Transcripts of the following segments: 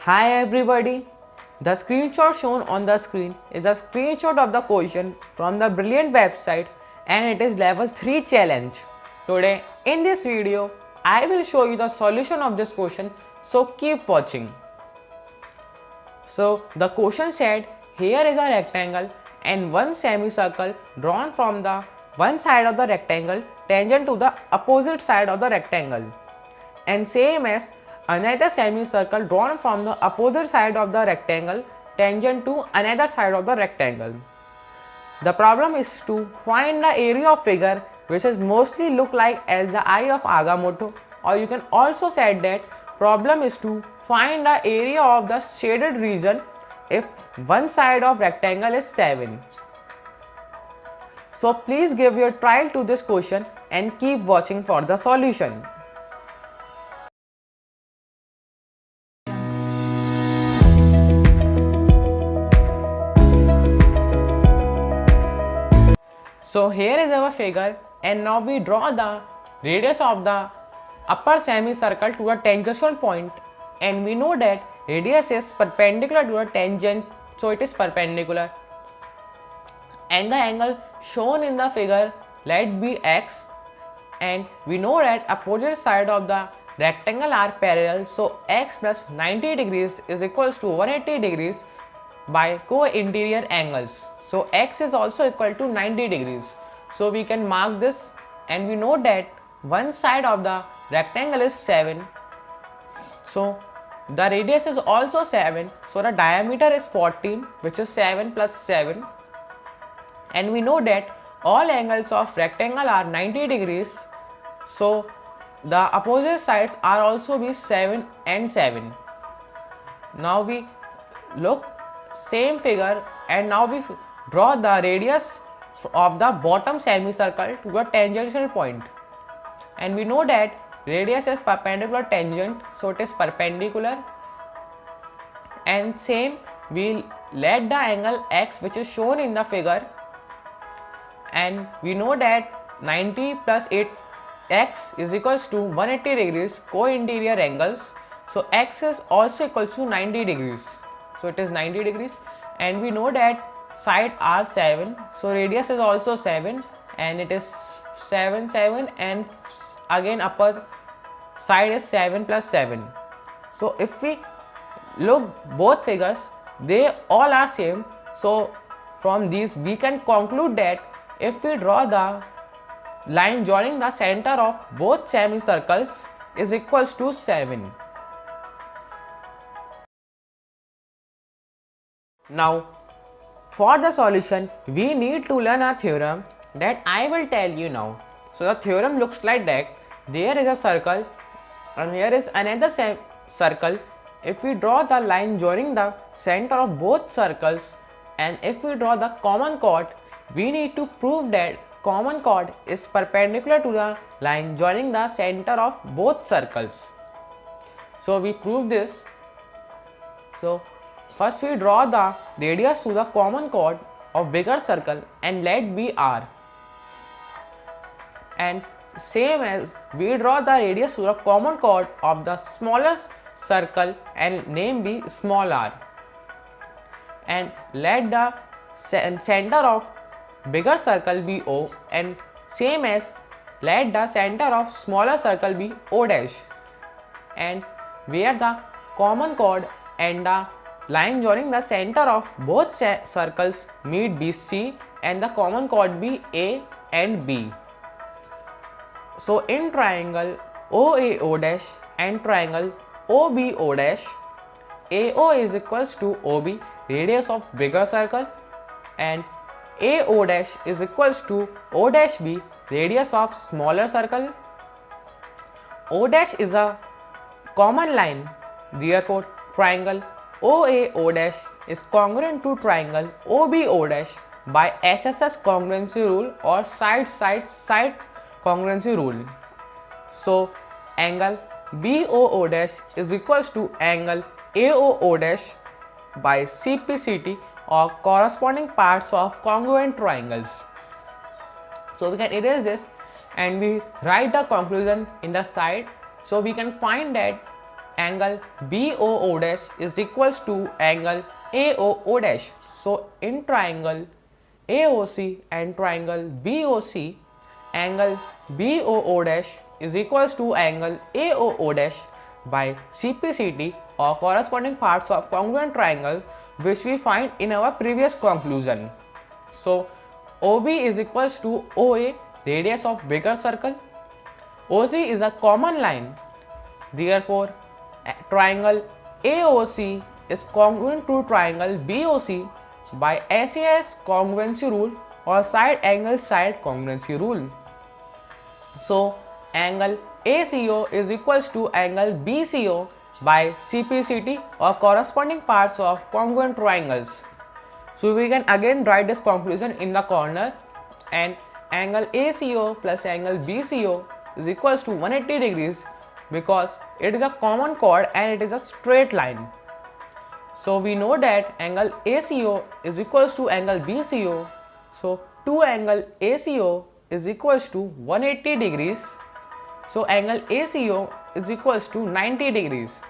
Hi everybody. The screenshot shown on the screen is a screenshot of the question from the brilliant website and it is level 3 challenge. Today in this video I will show you the solution of this question, so keep watching. So the question said here is a rectangle and one semicircle drawn from the one side of the rectangle tangent to the opposite side of the rectangle, and same as another semicircle drawn from the opposite side of the rectangle tangent to another side of the rectangle. The problem is to find the area of figure which is mostly look like as the eye of Agamotto, or you can also say that problem is to find the area of the shaded region if one side of rectangle is 7. So please give your trial to this question and keep watching for the solution. So here is our figure, and now we draw the radius of the upper semicircle to a tangential point, and we know that radius is perpendicular to a tangent, so it is perpendicular, and the angle shown in the figure let be x, and we know that opposite side of the rectangle are parallel, so x plus 90 degrees is equals to 180 degrees by co-interior angles. So x is also equal to 90 degrees. So we can mark this, and we know that one side of the rectangle is 7. So the radius is also 7. So the diameter is 14, which is 7 plus 7. And we know that all angles of rectangle are 90 degrees. So the opposite sides are also be 7 and 7. Now we look same figure, and now we draw the radius of the bottom semicircle to a tangential point, and we know that radius is perpendicular tangent, so it is perpendicular, and same we let the angle x which is shown in the figure, and we know that 90 plus 8x is equals to 180 degrees co-interior angles, so x is also equals to 90 degrees, so it is 90 degrees, and we know that side are 7, so radius is also 7, and it is 7 7, and again upper side is 7 plus 7. So if we look both figures, they all are same, so from these we can conclude that if we draw the line joining the center of both semicircles is equals to 7. Now for the solution we need to learn a theorem that I will tell you now. So the theorem looks like that. There is a circle and here is another circle. If we draw the line joining the center of both circles, and if we draw the common chord, we need to prove that common chord is perpendicular to the line joining the center of both circles. So we prove this. So first we draw the radius to the common chord of bigger circle and let be r, and same as we draw the radius to the common chord of the smallest circle and name be small r, and let the center of bigger circle be O, and same as let the center of smaller circle be O dash, and where the common chord and the line joining the center of both circles meet be C, and the common chord be A and B. So in triangle OAO dash and triangle OBO dash, AO is equals to OB, radius of bigger circle, and AO dash is equals to O dash B, radius of smaller circle. O dash is a common line, therefore triangle OAO dash is congruent to triangle OBO dash by SSS congruency rule or side congruency rule. So angle BOO dash is equals to angle AOO dash by CPCT or corresponding parts of congruent triangles. So we can erase this and we write the conclusion in the side. So we can find that angle BOO dash is equals to angle AOO dash. So in triangle AOC and triangle BOC, angle BOO dash is equals to angle AOO dash by CPCT or corresponding parts of congruent triangle, which we find in our previous conclusion. So OB is equals to OA, radius of bigger circle. OC is a common line. Therefore, triangle AOC is congruent to triangle BOC by SAS congruency rule or side angle side congruency rule. So angle ACO is equals to angle BCO by CPCT or corresponding parts of congruent triangles. So we can again write this conclusion in the corner, and angle ACO plus angle BCO is equals to 180 degrees because it is a common chord and it is a straight line. So we know that angle ACO is equals to angle BCO. So 2 angle ACO is equals to 180 degrees. So angle ACO is equals to 90 degrees.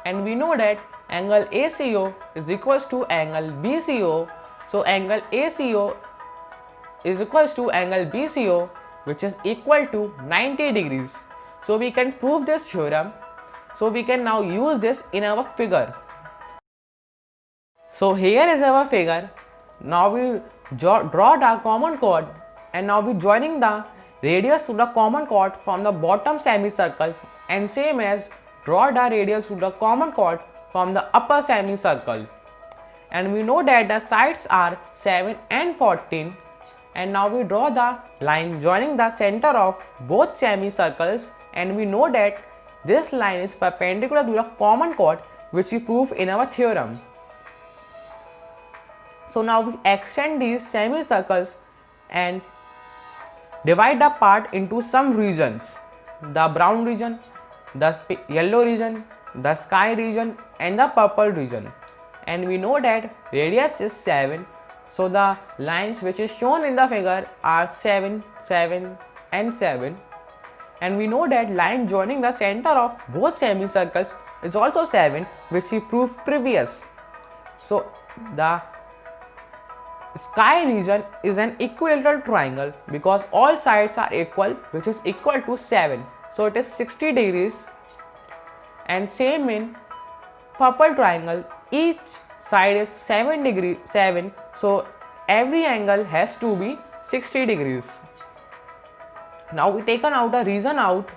And we know that angle ACO is equals to angle BCO. So angle ACO is equals to angle BCO, which is equal to 90 degrees. So we can prove this theorem. So we can now use this in our figure. So here is our figure. Now we draw the common chord, and now we joining the radius to the common chord from the bottom semicircles, and same as draw the radius to the common chord from the upper semicircle. And we know that the sides are 7 and 14, and now we draw the line joining the center of both semicircles, and we know that this line is perpendicular to the common chord, which we prove in our theorem. So now we extend these semicircles and divide the part into some regions: the brown region, the yellow region, the sky region, and the purple region. And we know that radius is 7. So the lines which is shown in the figure are 7, 7 and 7. And we know that line joining the center of both semicircles is also 7, which we proved previous. So the sky region is an equilateral triangle because all sides are equal, which is equal to 7. So it is 60 degrees. And same in purple triangle, each side is 7. So every angle has to be 60 degrees. Now we taken out a region out,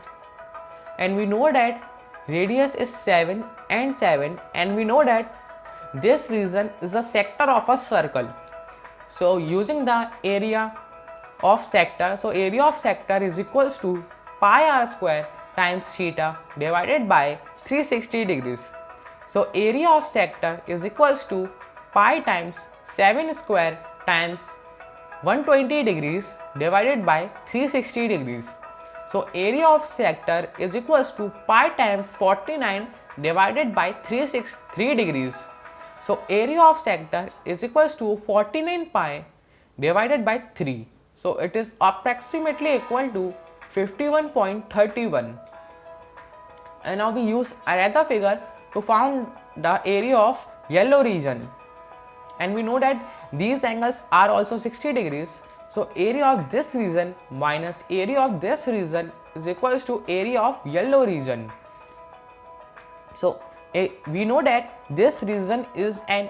and we know that radius is 7 and 7, and we know that this region is a sector of a circle. So using the area of sector, so area of sector is equals to pi r square times theta divided by 360 degrees. So area of sector is equals to pi times 7 square times 120 degrees divided by 360 degrees. So area of sector is equals to pi times 49 divided by 363 degrees. So area of sector is equals to 49 pi divided by 3. So it is approximately equal to 51.31. And now we use another figure to find the area of yellow region. And we know that these angles are also 60 degrees. So area of this region minus area of this region is equals to area of yellow region. So we know that this region is an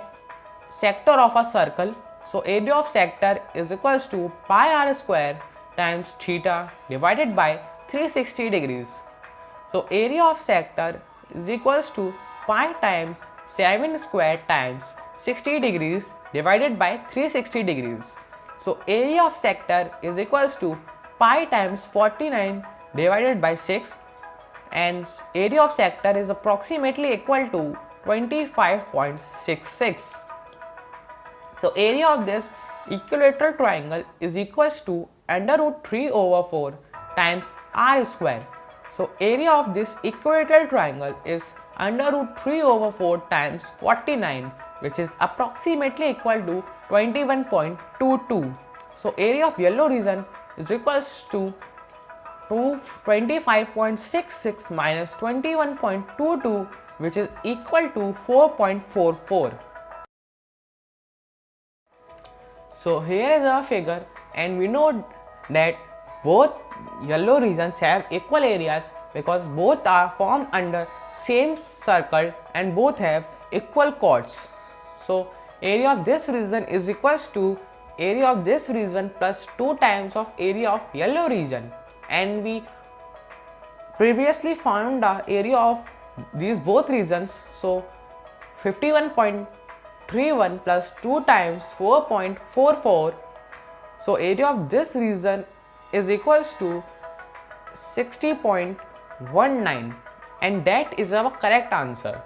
sector of a circle. So area of sector is equals to pi r square times theta divided by 360 degrees. So area of sector is equals to pi times 7 square times 60 degrees divided by 360 degrees. So area of sector is equals to pi times 49 divided by 6, and area of sector is approximately equal to 25.66. So area of this equilateral triangle is equals to under root 3 over 4 times r square. So area of this equilateral triangle is under root 3 over 4 times 49, which is approximately equal to 21.22. So area of yellow region is equals to 25.66 minus 21.22, which is equal to 4.44. So here is our figure, and we know that both yellow regions have equal areas because both are formed under same circle and both have equal chords. So area of this region is equals to area of this region plus 2 times of area of yellow region, and we previously found the area of these both regions. So 51.31 plus 2 times 4.44. So area of this region is equals to 60.19, and that is our correct answer.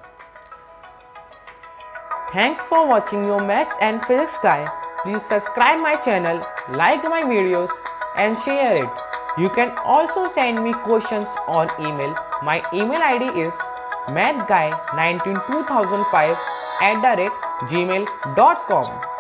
Thanks for watching your Maths and Physics guy. Please subscribe my channel, like my videos and share it. You can also send me questions on email. My email ID is mathguy192005@gmail.com.